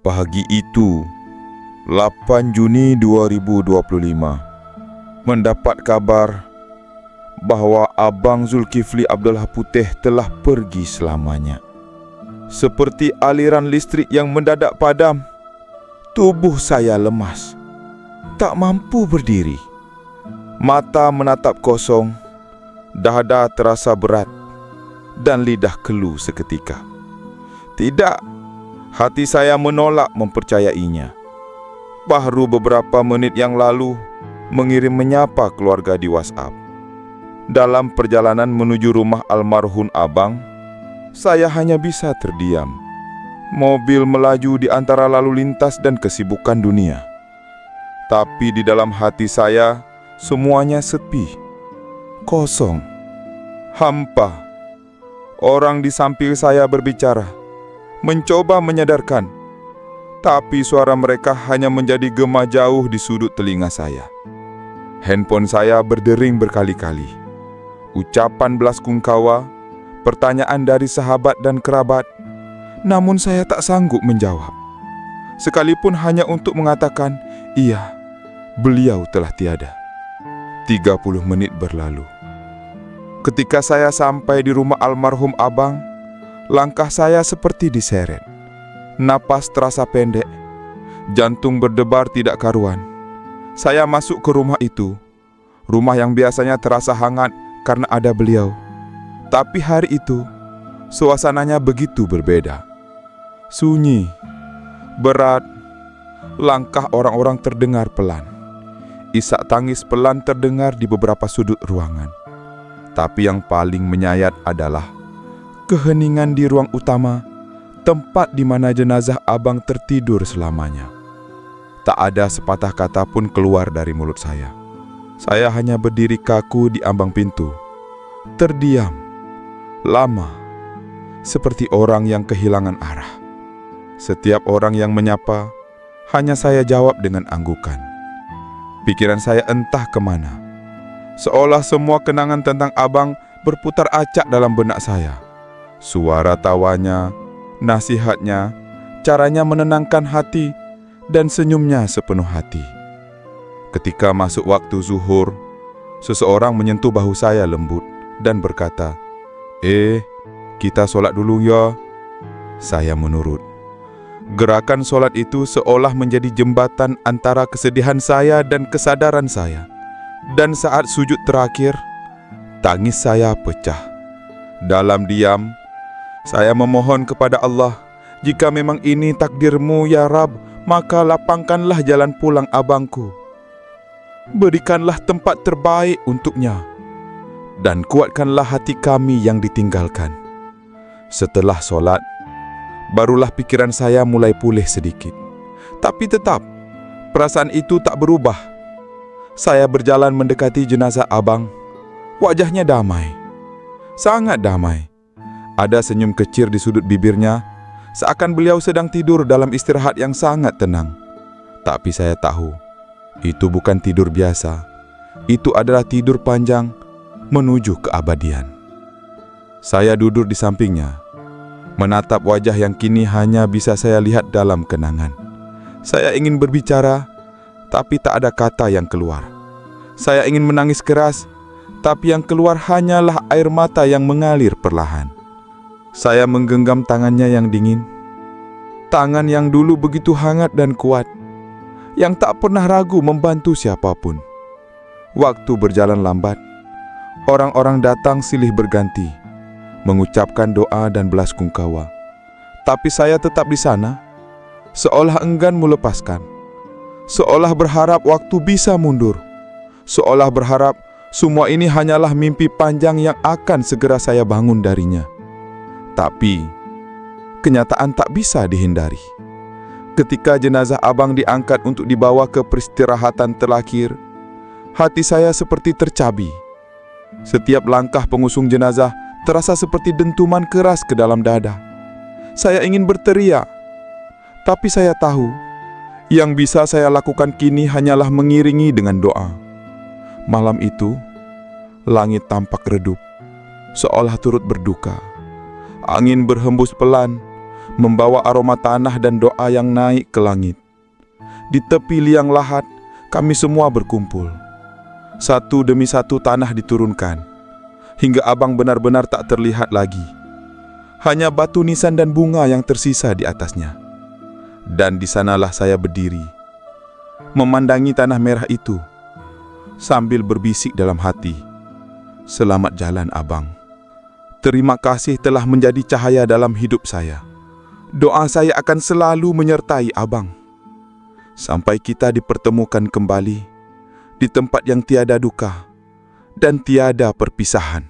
Pagi itu, 8 Juni 2025, mendapat kabar bahwa Abang Zulkifli Abdullah Putih telah pergi selamanya. Seperti aliran listrik yang mendadak padam, tubuh saya lemas, tak mampu berdiri. Mata menatap kosong, dada terasa berat, dan lidah keluh seketika. Tidak, hati saya menolak mempercayainya. Baru beberapa menit yang lalu mengirim menyapa keluarga di WhatsApp. Dalam perjalanan menuju rumah almarhum abang, saya hanya bisa terdiam. Mobil melaju di antara lalu lintas dan kesibukan dunia. Tapi di dalam hati saya, semuanya sepi, kosong, hampa. Orang di samping saya berbicara, mencoba menyadarkan, tapi suara mereka hanya menjadi gema jauh di sudut telinga saya. Handphone saya berdering berkali-kali. Ucapan belasungkawa, pertanyaan dari sahabat dan kerabat, namun saya tak sanggup menjawab. Sekalipun hanya untuk mengatakan, iya, beliau telah tiada. 30 menit berlalu. Ketika saya sampai di rumah almarhum abang, langkah saya seperti diseret. Napas terasa pendek, jantung berdebar tidak karuan. Saya masuk ke rumah itu, rumah yang biasanya terasa hangat karena ada beliau. Tapi hari itu, suasananya begitu berbeda. Sunyi, berat, langkah orang-orang terdengar pelan. Isak tangis pelan terdengar di beberapa sudut ruangan. Tapi yang paling menyayat adalah keheningan di ruang utama, tempat di mana jenazah abang tertidur selamanya. Tak ada sepatah kata pun keluar dari mulut saya. Saya hanya berdiri kaku di ambang pintu, terdiam, lama, seperti orang yang kehilangan arah. Setiap orang yang menyapa, hanya saya jawab dengan anggukan. Pikiran saya entah kemana. Seolah semua kenangan tentang abang berputar acak dalam benak saya. Suara tawanya, nasihatnya, caranya menenangkan hati, dan senyumnya sepenuh hati. Ketika masuk waktu zuhur, seseorang menyentuh bahu saya lembut dan berkata, kita solat dulu ya." Saya menurut. Gerakan solat itu seolah menjadi jembatan antara kesedihan saya dan kesadaran saya. Dan saat sujud terakhir, tangis saya pecah. Dalam diam, saya memohon kepada Allah, jika memang ini takdirmu ya Rab, maka lapangkanlah jalan pulang abangku. Berikanlah tempat terbaik untuknya, dan kuatkanlah hati kami yang ditinggalkan. Setelah solat, barulah pikiran saya mulai pulih sedikit. Tapi tetap, perasaan itu tak berubah. Saya berjalan mendekati jenazah abang. Wajahnya damai, sangat damai. Ada senyum kecil di sudut bibirnya, seakan beliau sedang tidur dalam istirahat yang sangat tenang. Tapi saya tahu, itu bukan tidur biasa. Itu adalah tidur panjang menuju keabadian. Saya duduk di sampingnya, menatap wajah yang kini hanya bisa saya lihat dalam kenangan. Saya ingin berbicara, tapi tak ada kata yang keluar. Saya ingin menangis keras, tapi yang keluar hanyalah air mata yang mengalir perlahan. Saya menggenggam tangannya yang dingin, tangan yang dulu begitu hangat dan kuat, yang tak pernah ragu membantu siapapun. Waktu berjalan lambat, orang-orang datang silih berganti, mengucapkan doa dan belasungkawa. Tapi saya tetap di sana, seolah enggan melepaskan, seolah berharap waktu bisa mundur, seolah berharap semua ini hanyalah mimpi panjang yang akan segera saya bangun darinya. Tapi kenyataan tak bisa dihindari. Ketika jenazah abang diangkat untuk dibawa ke peristirahatan terakhir, hati saya seperti tercabi. Setiap langkah pengusung jenazah terasa seperti dentuman keras ke dalam dada. Saya ingin berteriak, tapi saya tahu, yang bisa saya lakukan kini hanyalah mengiringi dengan doa. Malam itu, langit tampak redup, seolah turut berduka. Angin berhembus pelan, membawa aroma tanah dan doa yang naik ke langit. Di tepi liang lahat, kami semua berkumpul. Satu demi satu tanah diturunkan, hingga Abang benar-benar tak terlihat lagi. Hanya batu nisan dan bunga yang tersisa di atasnya. Dan di sanalah saya berdiri, memandangi tanah merah itu, sambil berbisik dalam hati, "Selamat jalan, Abang. Terima kasih telah menjadi cahaya dalam hidup saya. Doa saya akan selalu menyertai Abang. Sampai kita dipertemukan kembali di tempat yang tiada duka dan tiada perpisahan."